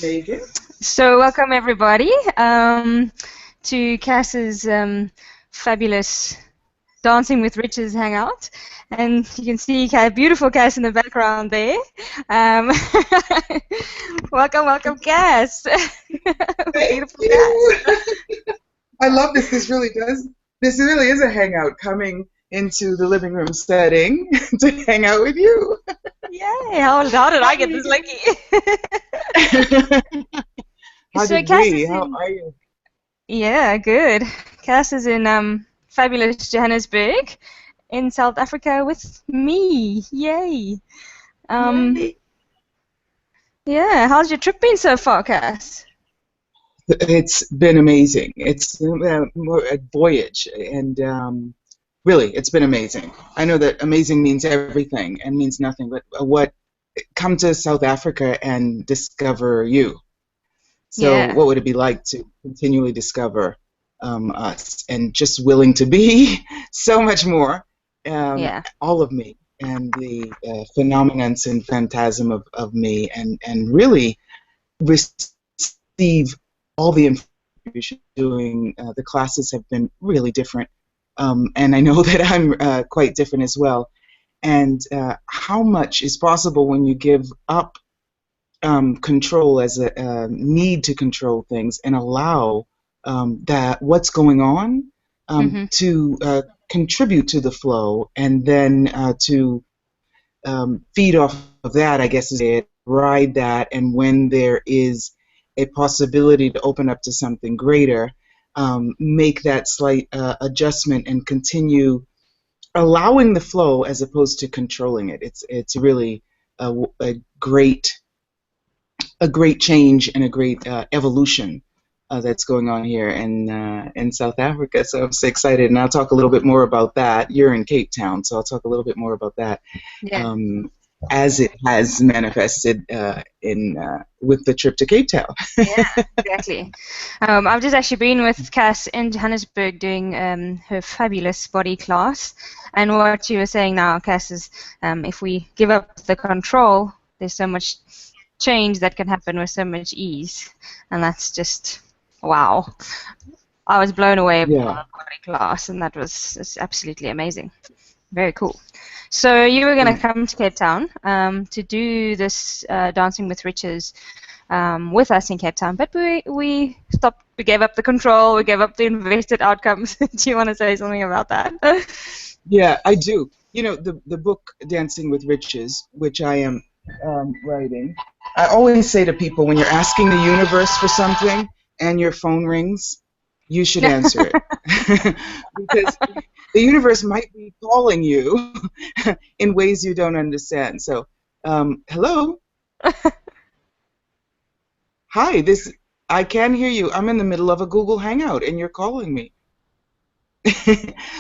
Megan? So welcome everybody to Kass's fabulous Dancing with Riches Hangout, and you can see beautiful Kass in the background there. Um, welcome, Kass. Thank Beautiful Kass. you. I love this. This really is a hangout coming into the living room setting to hang out with you. Yay! How did I Hi, get this Megan. lucky? How So did Kass we? is How in. are you? Yeah, good. Kass is in fabulous Johannesburg in South Africa with me. Yay! Um, Yay. yeah, how's your trip been so far, Kass? It's been amazing. It's more a voyage, and really, it's been amazing. I know that amazing means everything and means nothing, but what come to South Africa and discover you. So, Yeah, what would it be like to continually discover us and just willing to be so much more, yeah, all of me, and the phenomenons and phantasm of me, and really receive all the information doing. The classes have been really different, and I know that I'm quite different as well. And how much is possible when you give up control as a need to control things and allow that what's going on mm-hmm. to contribute to the flow and then to feed off of that, I guess is it, ride that, and when there is a possibility to open up to something greater, make that slight adjustment and continue allowing the flow as opposed to controlling it. It's really a great change and a great evolution that's going on here in South Africa. So I'm so excited, and I'll talk a little bit more about that. You're in Cape Town, so I'll talk a little bit more about that Yeah, um, as it has manifested in with the trip to Cape Town. yeah, exactly. I've just actually been with Kass in Johannesburg doing her fabulous body class, and what you were saying now, Kass, is if we give up the control, there's so much change that can happen with so much ease, and that's just wow. I was blown away by Yeah, the body class, and that was just absolutely amazing. Very cool. So you were going to come to Cape Town to do this Dancing with Riches with us in Cape Town, but we stopped. We gave up the control. We gave up the invested outcomes. Do you want to say something about that? yeah, I do. You know, the book Dancing with Riches, which I am writing, I always say to people when you're asking the universe for something and your phone rings, you should answer it. Because the universe might be calling you in ways you don't understand. So, hello, hi, I can hear you. I'm in the middle of a Google Hangout and you're calling me,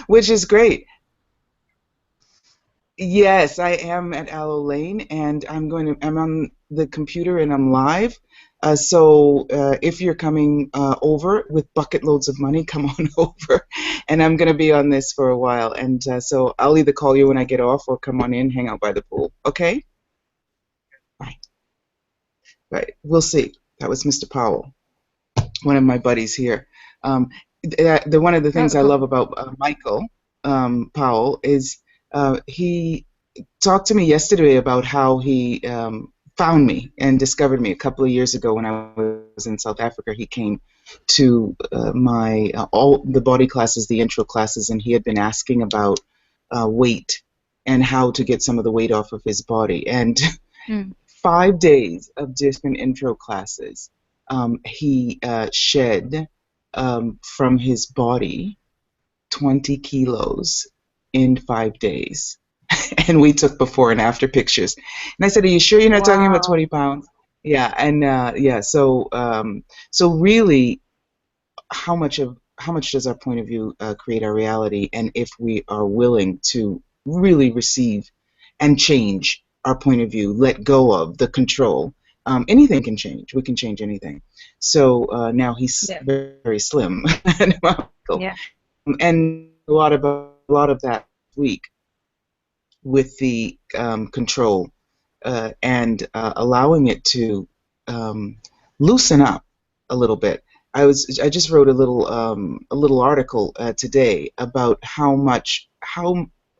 which is great. Yes, I am at Aloe Lane, and I'm on the computer and I'm live. So if you're coming over with bucket loads of money, come on over. And I'm going to be on this for a while. And so I'll either call you when I get off or come on in, hang out by the pool. Okay? Right. Right. We'll see. That was Mr. Powell, one of my buddies here. One of the Oh, things I cool. love about Michael Powell is he talked to me yesterday about how he found me and discovered me a couple of years ago when I was in South Africa. He came to my all the body classes, the intro classes, and he had been asking about weight and how to get some of the weight off of his body. And Mm. 5 days of different intro classes, he shed from his body 20 kilos in 5 days. And we took before and after pictures. And I said, "Are you sure you're not talking about Wow. 20 pounds?" Yeah, and yeah, so really, how much does our point of view create our reality? And if we are willing to really receive and change our point of view, let go of the control, anything can change. We can change anything. So now he's Yeah. very, very slim, Yeah. and a lot of that week with the control and allowing it to um, loosen up a little bit. I just wrote a little article today about how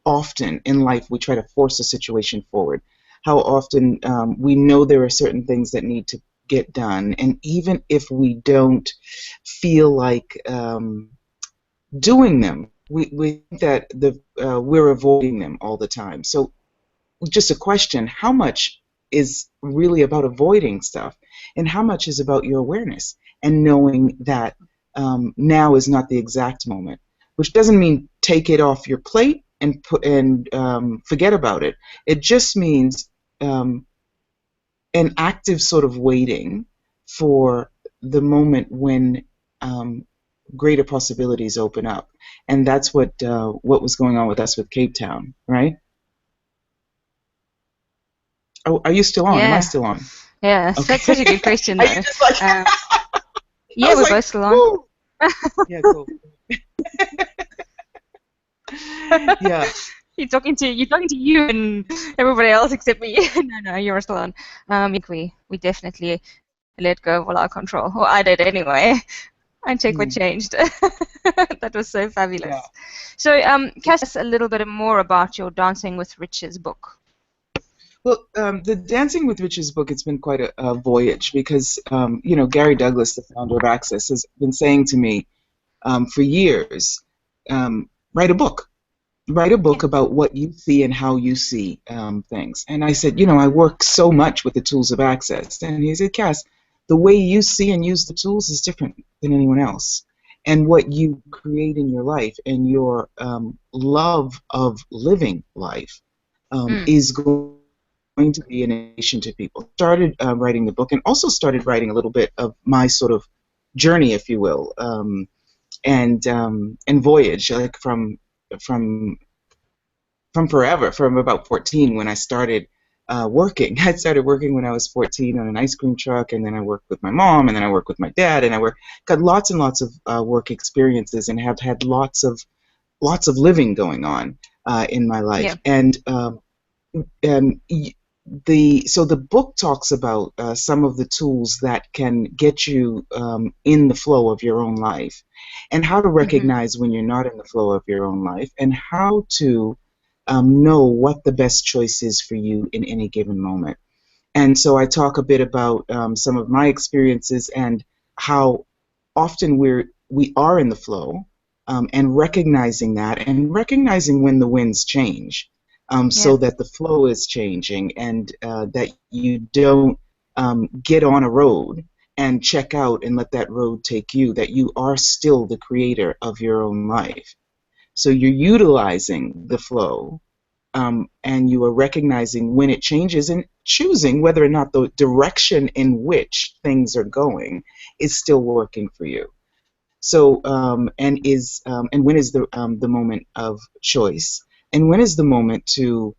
often in life we try to force a situation forward. How often we know there are certain things that need to get done, and even if we don't feel like doing them, we think that we're avoiding them all the time. So just a question: how much is really about avoiding stuff, and how much is about your awareness and knowing that now is not the exact moment? Which doesn't mean take it off your plate and forget about it. It just means an active sort of waiting for the moment when greater possibilities open up, and that's what was going on with us with Cape Town, right? Oh, are you still on? Am I Yeah. still on? Yes, that's such a Okay. good question, Are you though. just like Um, I yeah, was we're like, both still on. woo. Yeah, cool. Yeah. You're talking to you and everybody else except me. No, you're still on. I think we definitely let go of all our control. Well, I did anyway. And check what Hmm. changed. That was so Yeah. fabulous. So, Cass, a little bit more about your Dancing with Riches book. Well, the Dancing with Riches book, it's been quite a voyage because, Gary Douglas, the founder of Access, has been saying to me for years, write a book. Write a Yeah. book about what you see and how you see things. And I said, I work so much with the tools of Access. And he said, Cass, the way you see and use the tools is different than anyone else. And what you create in your life and your love of living life Mm. is going to be an inspiration to people. Started writing the book and also started writing a little bit of my sort of journey, if you will, and voyage, like from from forever, from about 14 when I started working. I started working when I was 14 on an ice cream truck, and then I worked with my mom, and then I worked with my dad, and got lots and lots of work experiences, and have had lots of living going on in my life. Yeah. And the book talks about some of the tools that can get you in the flow of your own life, and how to Mm-hmm. recognize when you're not in the flow of your own life, and how to know what the best choice is for you in any given moment. And so I talk a bit about some of my experiences and how often we are in the flow, and recognizing that and recognizing when the winds change, Yeah. so that the flow is changing, and that you don't get on a road and check out and let that road take you, that you are still the creator of your own life. So you're utilizing the flow, and you are recognizing when it changes and choosing whether or not the direction in which things are going is still working for you. So, and when is the moment of choice, and when is the moment to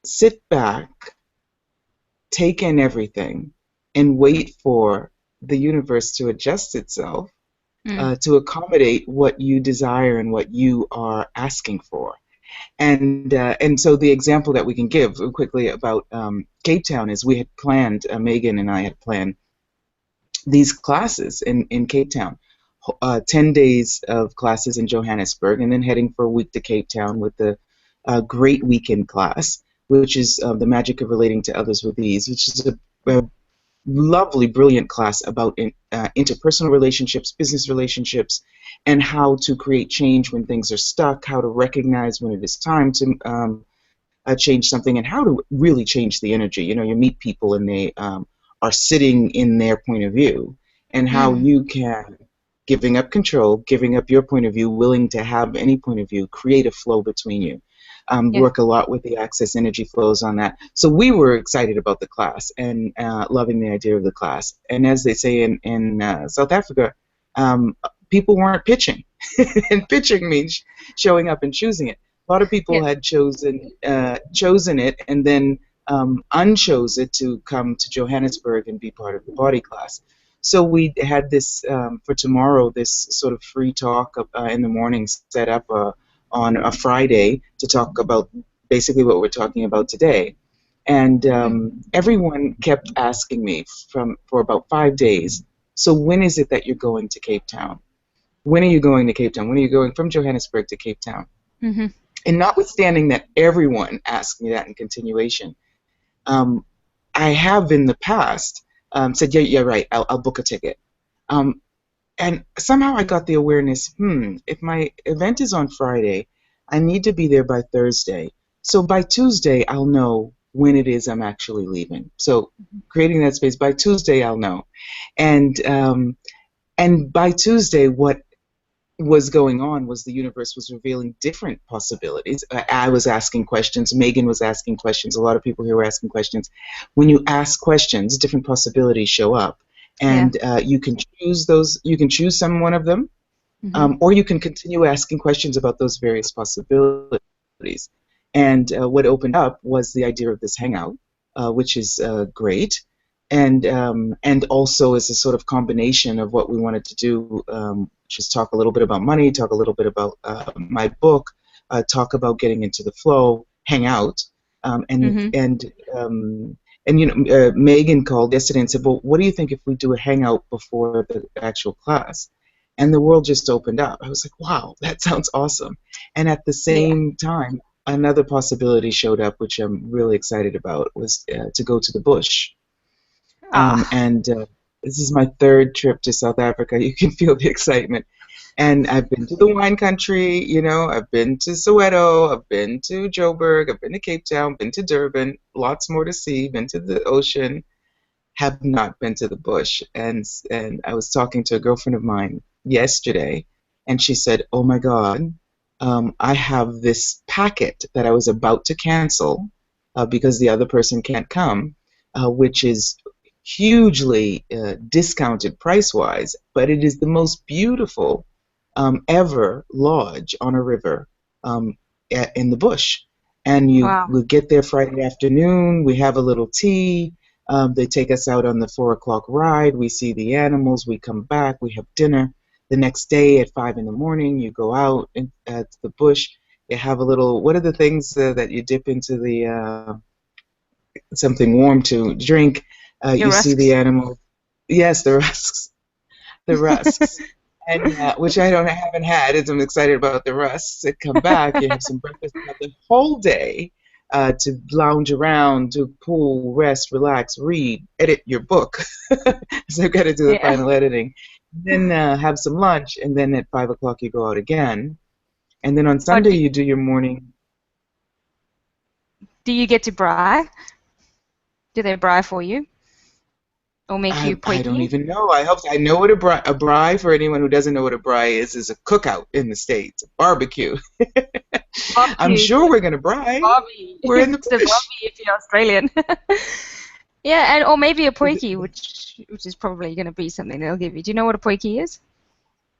sit back, take in everything, and wait for the universe to adjust itself Mm. to accommodate what you desire and what you are asking for. And so the example that we can give quickly about Cape Town is we had planned, Megan and I had planned these classes in Cape Town, 10 days of classes in Johannesburg, and then heading for a week to Cape Town with the great weekend class, which is the magic of relating to others with ease, which is a lovely, brilliant class about interpersonal relationships, business relationships, and how to create change when things are stuck, how to recognize when it is time to change something, and how to really change the energy. You meet people and they are sitting in their point of view, and how Mm. you can, giving up control, giving up your point of view, willing to have any point of view, create a flow between you. Yeah. Work a lot with the access energy flows on that. So we were excited about the class and loving the idea of the class. And as they say in South Africa, um, people weren't pitching. And pitching means showing up and choosing it. A lot of Yeah. people had chosen it and then unchose it to come to Johannesburg and be part of the body class. So we had this for tomorrow, this sort of free talk in the morning set up on a Friday to talk about basically what we're talking about today. And Mm-hmm. everyone kept asking me for about 5 days, so when is it that you're going to Cape Town? When are you going to Cape Town? When are you going from Johannesburg to Cape Town? Mm-hmm. And notwithstanding that everyone asked me that in continuation, um, I have in the past said, yeah, yeah, right, I'll book a ticket. Um, and somehow I got the awareness, if my event is on Friday, I need to be there by Thursday. So by Tuesday, I'll know when it is I'm actually leaving. So creating that space, by Tuesday, I'll know. And by Tuesday, what was going on was the universe was revealing different possibilities. I was asking questions. Megan was asking questions. A lot of people here were asking questions. When you ask questions, different possibilities show up, Yeah. and you can choose those. You can choose some one of them, Mm-hmm. or you can continue asking questions about those various possibilities. And what opened up was the idea of this hangout, which is great, and also is a sort of combination of what we wanted to do, just talk a little bit about money, talk a little bit about my book, talk about getting into the flow, hang out, um, and Mm-hmm. and um, and Megan called yesterday and said, "Well, what do you think if we do a hangout before the actual class?" And the world just opened up. I was like, wow, that sounds awesome. And at the Yeah. same time, another possibility showed up, which I'm really excited about, was to go to the bush. Ah. And this is my third trip to South Africa. You can feel the excitement. And I've been to the wine country, I've been to Soweto, I've been to Joburg, I've been to Cape Town, been to Durban, lots more to see, been to the ocean, have not been to the bush. And I was talking to a girlfriend of mine yesterday, and she said, "Oh my God, I have this packet that I was about to cancel because the other person can't come, which is hugely discounted price wise, but it is the most beautiful ever lodge on a river um, in the bush. And Wow. we get there Friday afternoon, we have a little tea. They take us out on the 4 o'clock ride. We see the animals. We come back. We have dinner. The next day at 5 in the morning, you go out at the bush. You have a little. What are the things that you dip into the something warm to drink? Your You see the rusks. animal. Yes, the rusks. The rusks. And which I haven't had. I'm excited about the rusts. To come back, you have some breakfast. You have the whole day to lounge around, do pool, rest, relax, read, edit your book. So I've got to do the Yeah. final editing. Then have some lunch, and then at 5 o'clock you go out again. And then on Oh, Sunday you do your morning. do you get to braai? Do they braai for you or make you I don't potjie? even know. I hope I know what a braai, for anyone who doesn't know what a braai is a cookout in the States, a barbecue. I'm Barbecue. sure we're gonna braai. Barbie. We're in the It's a bush. Barbie if you're Australian. Yeah, and or maybe a potjie, which is probably going to be something they'll give you. Do you know what a potjie is?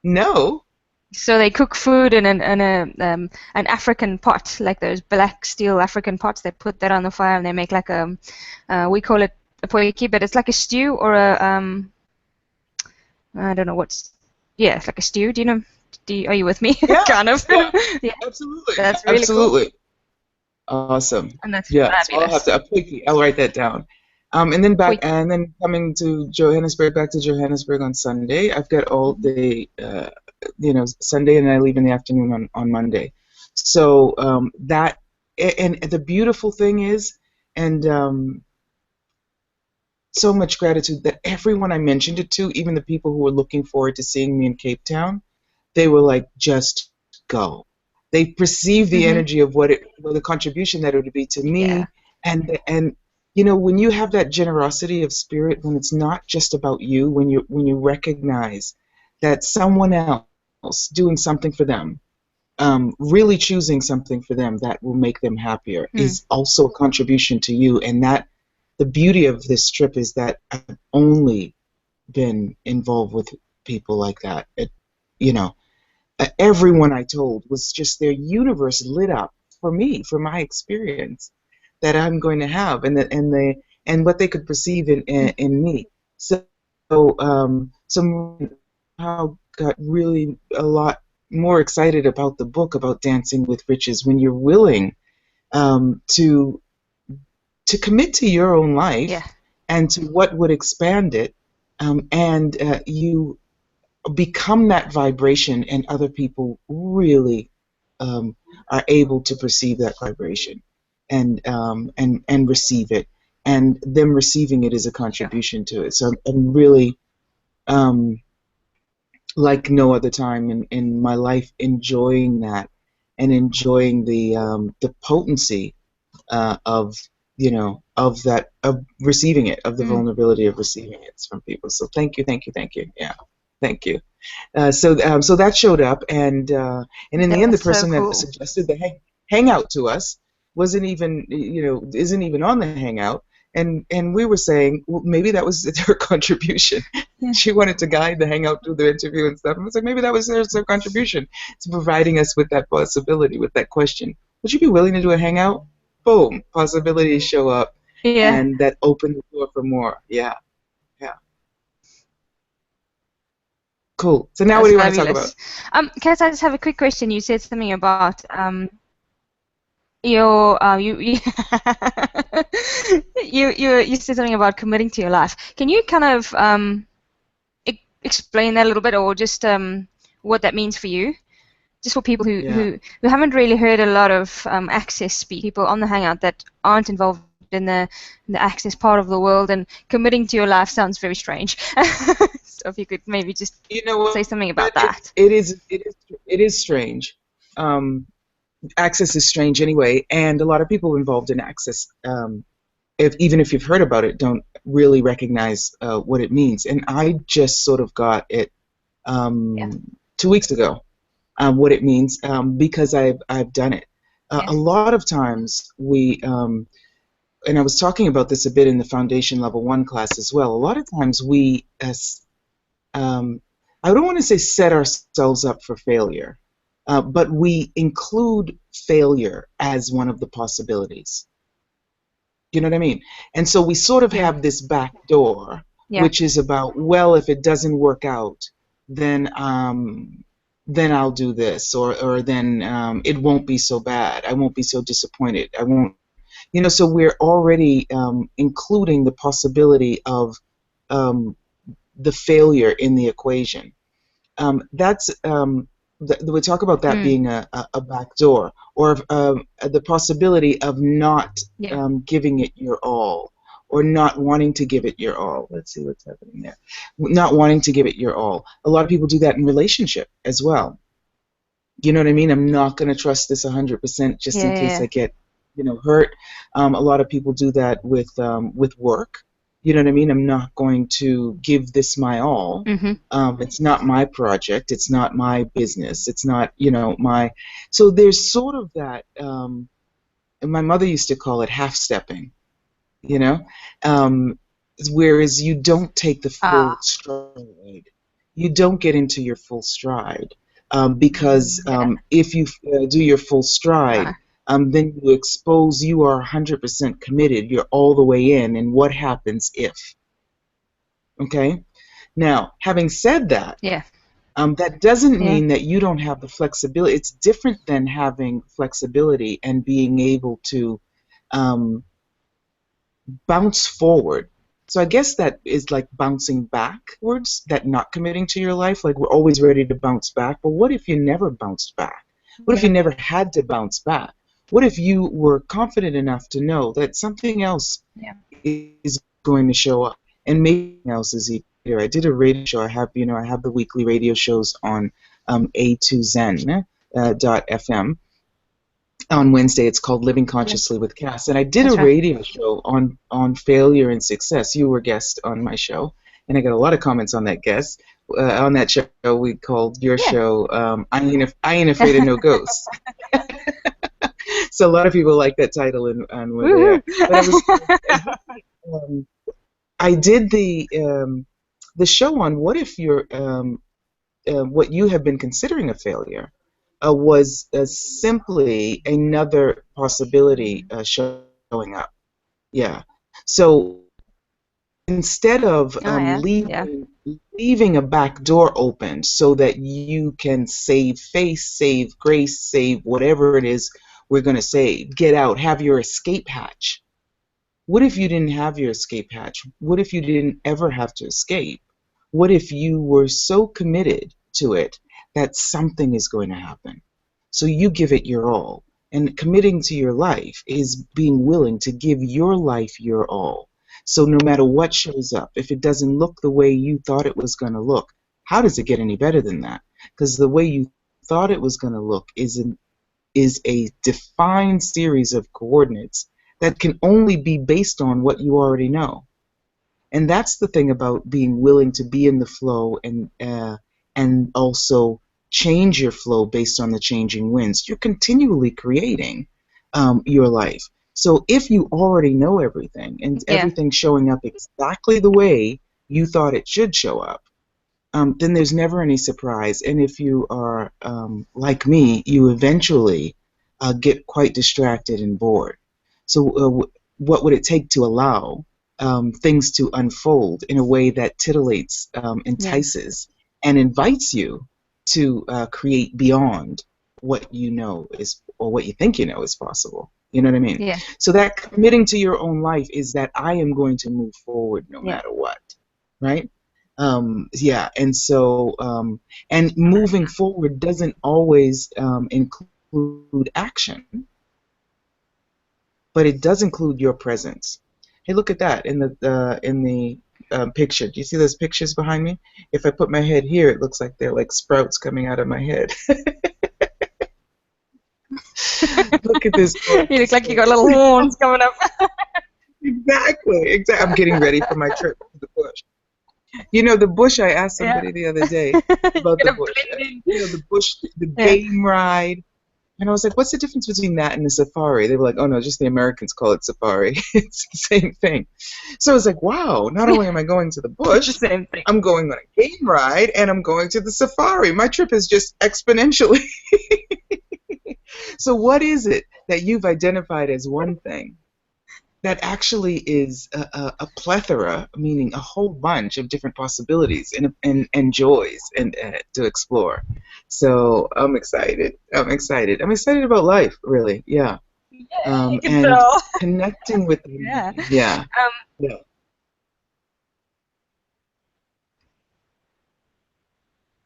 No. So they cook food in an African pot, like those black steel African pots. They put that on the fire and they make like a we call it a potjie, but it's like a stew or a I don't know what's yeah, it's like a stew. Do you know? Are you with me? Yeah. Kind of. Yeah. Yeah, Absolutely. that's really cool, Absolutely. Awesome. and that's Yeah. So I'll have fabulous. to. I'll write that down. And then Potjie. coming to Johannesburg, back to Johannesburg on Sunday. I've got all day, Sunday, and I leave in the afternoon on Monday. So and the beautiful thing is, and so much gratitude that everyone I mentioned it to, even the people who were looking forward to seeing me in Cape Town, they were like, just go. They perceived the Mhm. energy of the contribution that it would be to Yeah. me, and when you have that generosity of spirit, when it's not just about you, when you recognize that someone else doing something for them, really choosing something for them that will make them happier, Mm. is also a contribution to you, and that the beauty of this trip is that I've only been involved with people like that. You know, everyone I told was just their universe lit up for me, for my experience that I'm going to have, and what they could perceive in me. So, somehow got really a lot more excited about the book about dancing with riches when you're willing to to commit to your own Yeah. life and to what would expand it, and you become that vibration, and other people really are able to perceive that vibration and receive it, and them receiving it is a Sure. contribution to it. So I'm really um, like no other time in my life enjoying that and enjoying the potency of of that, of receiving it, of the Mm. vulnerability of receiving it from people. So thank you, thank you, thank you. Yeah, thank you. So that showed up, and in the end, the That's so person that cool. suggested the hangout to us wasn't even, isn't even on the hangout, and we were saying, well, maybe that was her contribution. Yeah. She wanted to guide the hangout through the interview and stuff. And I was like, maybe that was her contribution to providing us with that possibility, with that question. Would you be willing to do a hangout? Boom, possibilities show up, Yeah. and that opened the door for more. Yeah, yeah, cool. So now, what That's do you want to talk about? fabulous. Cass, I just have a quick question. You said something about your you said something about committing to your life. Can you kind of explain that a little bit, or just what that means for you? Just for people Yeah. who haven't really heard a lot of access speak, people on the Hangout that aren't involved in the access part of the world, and committing to your life sounds very strange. So if you could maybe just You know say what? something about It, that. it is strange. Um, Access is strange anyway, and a lot of people involved in access, if even if you've heard about it, don't really recognize what it means. And I just sort of got it Yeah. 2 weeks ago, what it means, because I've done it. Yeah. A lot of times and I was talking about this a bit in the foundation level 1 class as well. A lot of times we, as I don't want to say set ourselves up for failure, but we include failure as one of the possibilities. You know what I mean? And so we sort of Yeah. have this back door, Yeah. which is about, well, if it doesn't work out, then I'll do this, or then it won't be so bad. I won't be so disappointed. I won't, So we're already including the possibility of um, the failure in the equation. That's we talk about that Mm. being a back door, or the possibility of not Yeah. giving it your all, or not wanting to give it your all. Let's see what's happening there. Not wanting to give it your all. A lot of people do that in relationship as well. You know what I mean? I'm not going to trust this 100% just Yeah. in case Yeah. I get, hurt. A lot of people do that with work. You know what I mean? I'm not going to give this my all. Mm-hmm. It's not my project. It's not my business. It's not, my. So there's sort of that. And my mother used to call it half stepping. You know, um, whereas you don't take the full Ah. stride. You don't get into your full stride, because Yeah. if you do your full Uh, stride, then you are 100% committed. You're all the way in, and what happens if? Okay. Now, having said that, yeah. that doesn't Yeah. mean that you don't have the flexibility. It's different than having flexibility and being able to um, bounce forward. So I guess that is like bouncing backwards, that not committing to your life. Like we're always ready to bounce back. But what if you never bounced back? What if Yeah. you never had to bounce back? What if you were confident enough to know that something else Yeah. is going to show up, and maybe something else is even here? I did a radio show. I have the weekly radio shows on A2Zen .fm. On Wednesday, it's called Living Yeah. Consciously with Cass, and I did a That's right. radio show on failure and success. You were a guest on my show, and I got a lot of comments on that guest. On that show, we called your Yeah. show I Ain't Afraid of No Ghosts." So a lot of people like that title and were there. Woohoo. But um, I did the show on what if what you have been considering a failure was simply another possibility showing up. Yeah. So instead of Oh yeah. Yeah. leaving a back door open so that you can save face, save grace, save whatever it is we're going to say, get out, have your escape hatch. What if you didn't have your escape hatch? What if you didn't ever have to escape? What if you were so committed to it that something is going to happen? So you give it your all. And committing to your life is being willing to give your life your all. So no matter what shows up, if it doesn't look the way you thought it was going to look, how does it get any better than that? Because the way you thought it was going to look is a defined series of coordinates that can only be based on what you already know. And that's the thing about being willing to be in the flow and also change your flow based on the changing winds. You're continually creating your life. So if you already know everything and Yeah. everything's showing up exactly the way you thought it should show up, then there's never any surprise. And if you are like me, you eventually get quite distracted and bored. So what would it take to allow things to unfold in a way that titillates, entices, and invites you to create beyond what you know is, or what you think you know is possible? You know what I mean? Yeah. So that committing to your own life is that I am going to move forward no matter what, right? Yeah, and so and moving forward doesn't always include action, but it does include your presence. Hey, look at that in the picture. Do you see those pictures behind me? If I put my head here, it looks like they're like sprouts coming out of my head. Look at this. You look like you got little horns coming up. Exactly. I'm getting ready for my trip to the bush. You know, the bush, I asked somebody the other day about the bush. You know, the bush, the game ride. And I was like, what's the difference between that and a safari? They were like, oh, no, just the Americans call it safari. It's the same thing. So I was like, wow, not only am I going to the bush, It's the same thing. I'm going on a game ride, and I'm going to the safari. My trip is just exponentially. So what is it that you've identified as one thing that actually is a plethora, meaning a whole bunch of different possibilities and joys and to explore? So I'm excited. I'm excited. I'm excited about life, really. Yeah. And connecting with the yeah.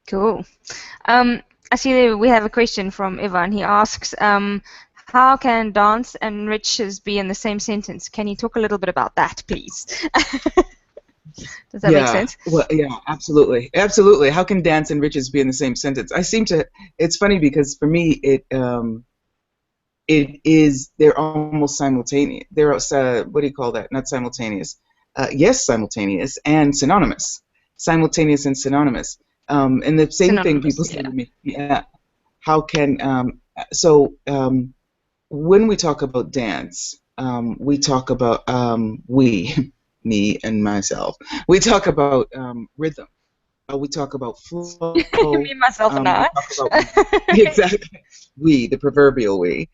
Cool. I see that we have a question from Ivan. He asks, how can dance and riches be in the same sentence? Can you talk a little bit about that, please? Does that make sense? Well, yeah, absolutely. Absolutely. How can dance and riches be in the same sentence? It's funny because for me, they're almost simultaneous. They're, what do you call that? Not simultaneous. Yes, simultaneous and synonymous. Simultaneous and synonymous. And the same thing people say to me. Yeah. How can, when we talk about dance, we talk about, me and myself, we talk about rhythm. We talk about flow. Me, myself, and I. Exactly. We, the proverbial we.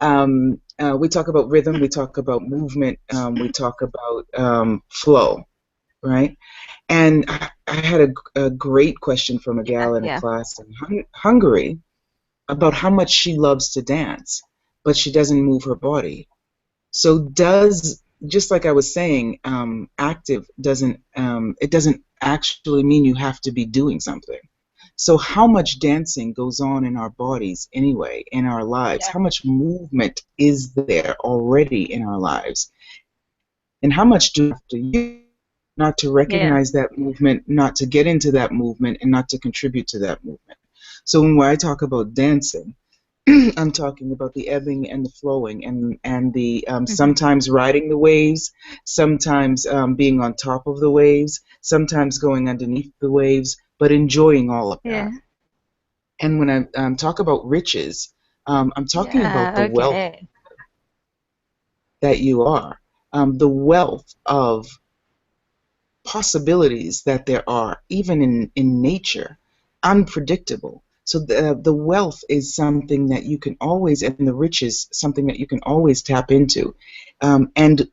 We talk about rhythm. We talk about movement. We talk about flow, right? And I had a great question from a gal in a class in Hungary about how much she loves to dance, but she doesn't move her body. So just like I was saying, active doesn't actually mean you have to be doing something. So how much dancing goes on in our bodies anyway, in our lives? How much movement is there already in our lives? And how much do we have to use not to recognize that movement, not to get into that movement, and not to contribute to that movement? So when I talk about dancing, I'm talking about the ebbing and the flowing and the sometimes riding the waves, sometimes being on top of the waves, sometimes going underneath the waves, but enjoying all of that. And when I talk about riches, I'm talking about the wealth that you are, the wealth of possibilities that there are, even in nature, unpredictable. So the wealth is something that you can always, and the riches, something that you can always tap into. And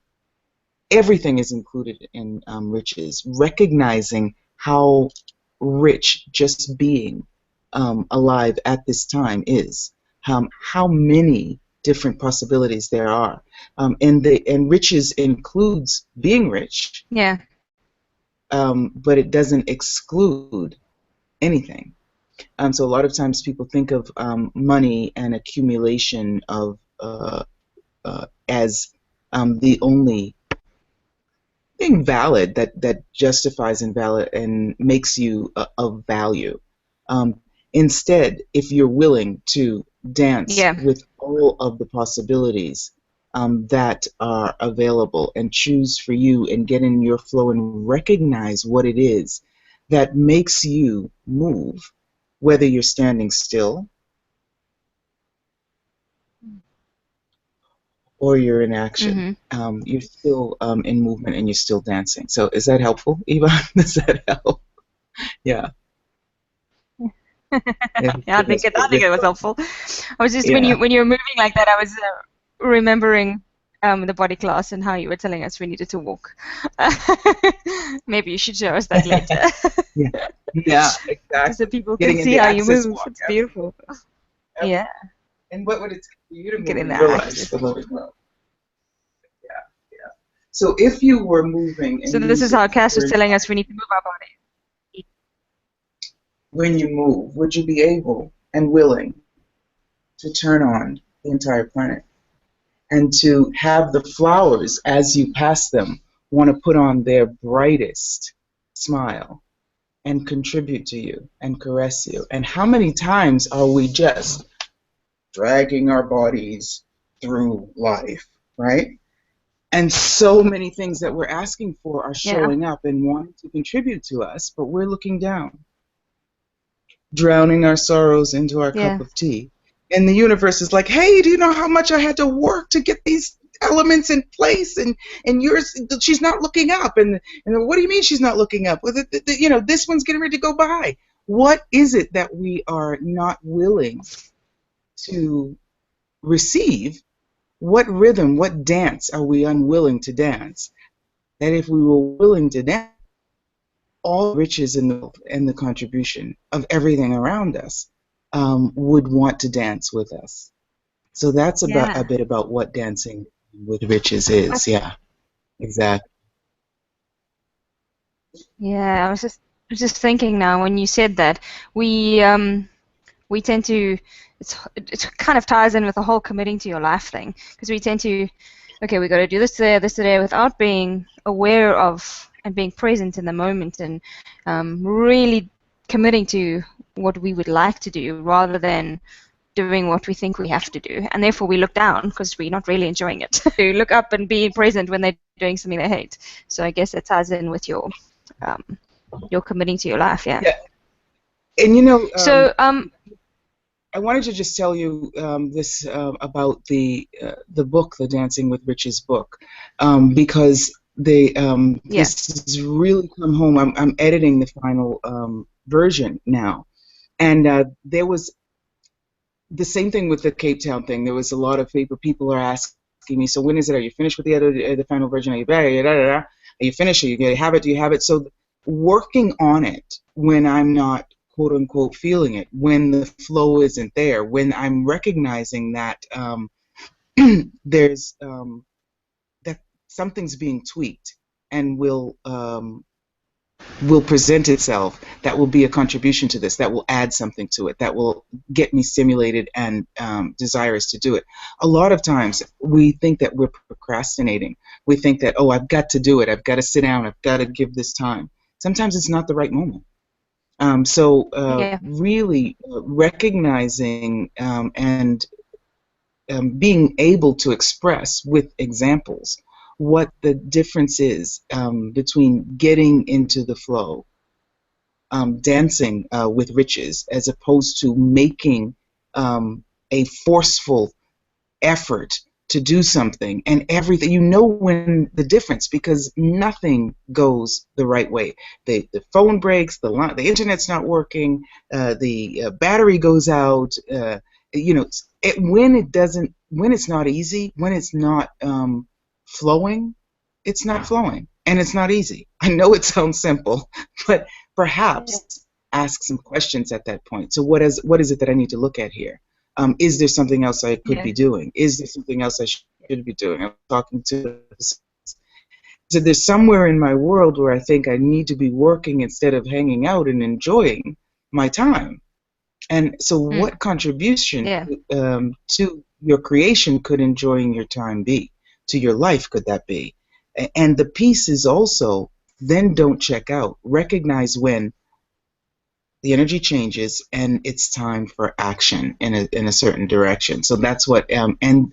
everything is included in riches, recognizing how rich just being alive at this time is. How many different possibilities there are. And riches includes being rich, Yeah. but it doesn't exclude anything. So a lot of times people think of money and accumulation of as the only thing valid that justifies and valid and makes you of value. Um, Instead, if you're willing to dance Yeah. with all of the possibilities that are available and choose for you and get in your flow and recognize what it is that makes you move, whether you're standing still or you're in action. Mm-hmm. You're still in movement and you're still dancing. So is that helpful, Eva? Does that help? Yeah. Yeah. Yeah, I think it was helpful. I was just Yeah. when you were moving like that, I was remembering the body class and how you were telling us we needed to walk. Maybe you should show us that later, Yeah. Yeah, just so exactly. people can Getting in see the how you access move. walk. It's beautiful. Absolutely. Yeah, And what would it take for you to get move in the in your life access. to let it go? Yeah, yeah. So if you were moving So and this is how Kass was were telling us we need to move our body. when you move, would you be able and willing to turn on the entire planet and to have the flowers as you pass them want to put on their brightest smile and contribute to you and caress you? And how many times are we just dragging our bodies through life, right? And so many things that we're asking for are Yeah, showing up and wanting to contribute to us, but we're looking down, drowning our sorrows into our yeah, cup of tea. And the universe is like, hey, do you know how much I had to work to get these elements in place? And yours, she's not looking up. And what do you mean she's not looking up? Well, this one's getting ready to go by. What is it that we are not willing to receive? What rhythm, what dance are we unwilling to dance? That if we were willing to dance, all riches and the contribution of everything around us would want to dance with us. So that's about a yeah. bit about what dancing with riches is. Yeah, exactly. Yeah, I was just thinking now when you said that we tend to it kind of ties in with the whole committing to your life thing because we tend to okay, we got to do this today without being aware of and being present in the moment and really committing to what we would like to do rather than doing what we think we have to do, and therefore we look down because we're not really enjoying it. To look up and be present when they're doing something they hate. So I guess it ties in with um, your committing to your life, yeah. Yeah, and So I wanted to just tell you this about the book, the Dancing with Riches book, because yeah, this has really come home. I'm editing the final version now, and there was the same thing with the Cape Town thing. There was a lot of people are asking me, so when is it? Are you finished with the final version? Are you back? Are you finished? Are you going to have it? Do you have it? So working on it when I'm not quote unquote feeling it, when the flow isn't there, when I'm recognizing that there's that something's being tweaked and will present itself, that will be a contribution to this, that will add something to it, that will get me stimulated and desirous to do it. A lot of times we think that we're procrastinating. We think that, oh, I've got to do it. I've got to sit down. I've got to give this time. Sometimes it's not the right moment. So yeah, really recognizing and being able to express with examples what the difference is between getting into the flow, dancing with riches, as opposed to making a forceful effort to do something and everything. You know when the difference, because nothing goes the right way. The phone breaks, the internet's not working, the battery goes out. When it doesn't, when it's not easy, when it's not flowing, it's not flowing and it's not easy. I know it sounds simple, but yeah, perhaps ask some questions at that point. So what is it that I need to look at here? Is there something else I could Yeah. be doing? Is there something else I should be doing? I'm talking to. So there's somewhere in my world where I think I need to be working instead of hanging out and enjoying my time. And so, Mm. what contribution Yeah. to your creation could enjoying your time be? To your life, could that be? And the piece is also then don't check out. Recognize when the energy changes and it's time for action in a certain direction. So that's what and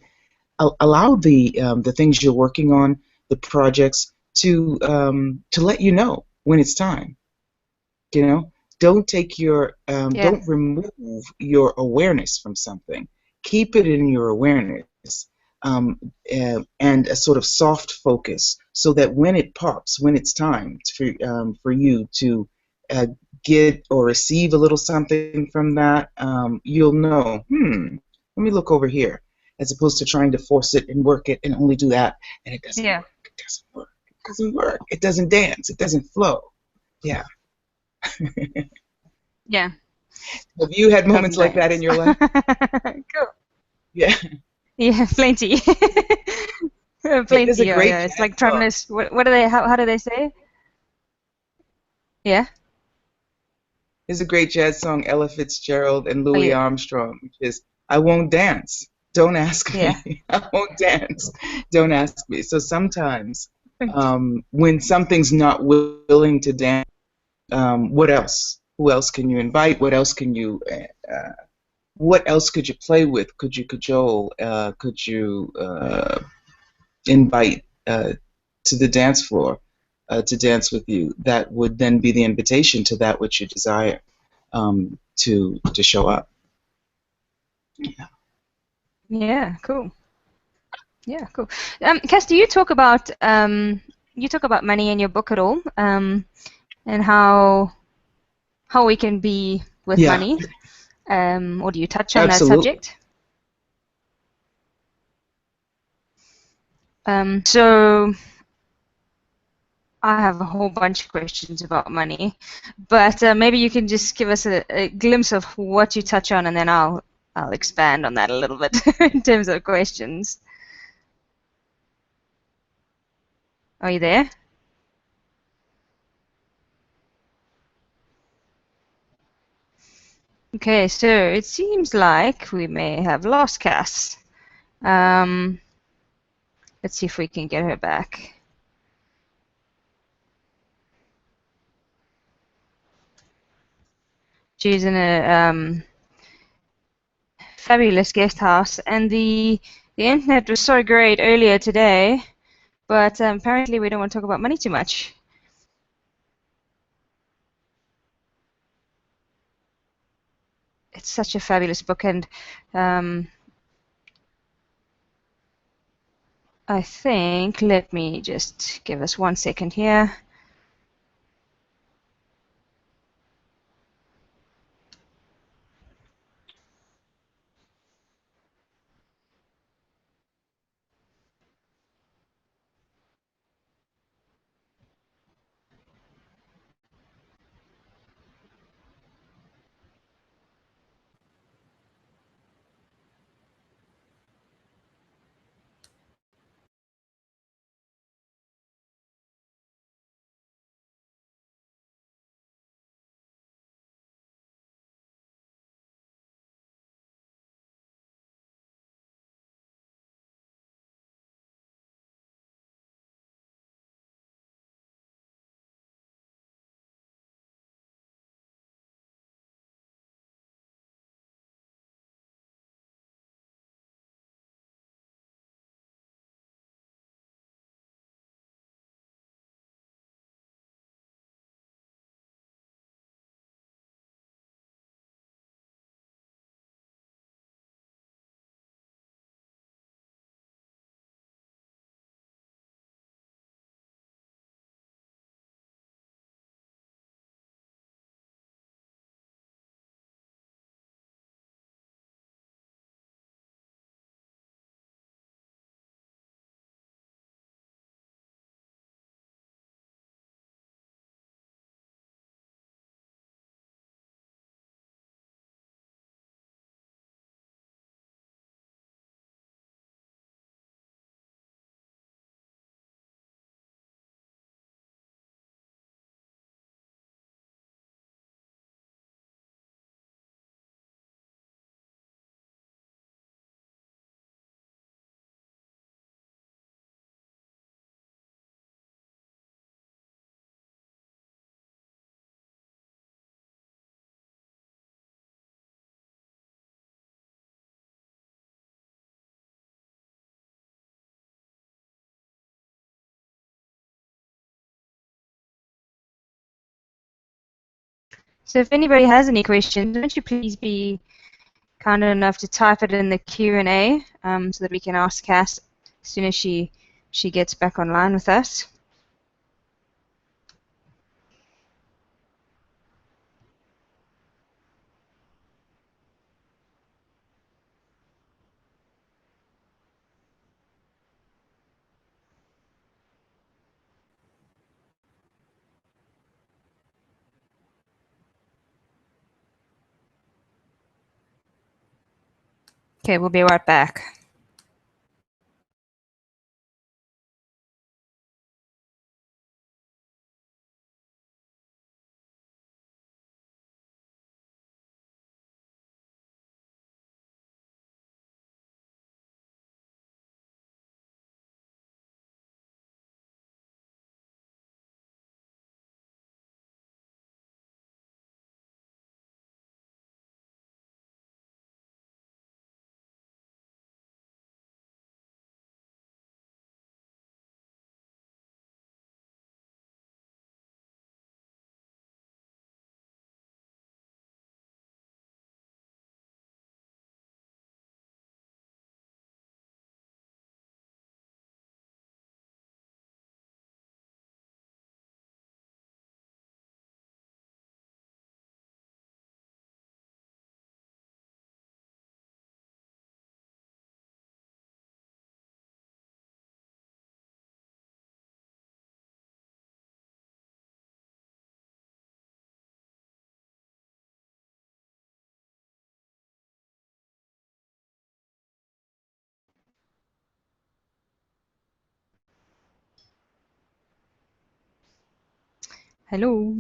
allow the things you're working on, the projects to let you know when it's time. You know, don't take your Yeah. don't remove your awareness from something. Keep it in your awareness, um, and a sort of soft focus, so that when it pops, when it's time for you to uh, get or receive a little something from that, you'll know. Let me look over here, as opposed to trying to force it and work it and only do that, and it doesn't Yeah. work. It doesn't work. It doesn't work. It doesn't dance. It doesn't flow. Yeah. Yeah. Have you had moments Doesn't like that in dance. your life? Cool. Yeah. Yeah, plenty. Hey, there's Plenty. a Yeah, great yeah. It's jazz like trying song. to. What do they? How do they say? Yeah. There's a great jazz song, Ella Fitzgerald and Oh Louis yeah. Armstrong, which is "I won't dance. Don't ask Yeah. me. I won't dance. Don't ask me." So sometimes, when something's not willing to dance, what else? Who else can you invite? What else can you? What else could you play with? Could you cajole? Could you invite to the dance floor to dance with you? That would then be the invitation to that which you desire to show up. Yeah. Cool. Yeah. Cool. Cass, do you talk about money in your book at all? And how we can be with Yeah, money? Or do you touch on that absolutely. subject? So I have a whole bunch of questions about money, but maybe you can just give us a glimpse of what you touch on, and then I'll expand on that a little bit in terms of questions. Are you there? Okay, so it seems like we may have lost Cass. Um, let's see if we can get her back. She's in a fabulous guest house, and the internet was so great earlier today, but apparently we don't want to talk about money too much. It's such a fabulous book, and um, I think, let me just give us 1 second here. So if anybody has any questions, won't you please be kind enough to type it in the Q&A so that we can ask Kass as soon as she gets back online with us. Okay, we'll be right back. Hello.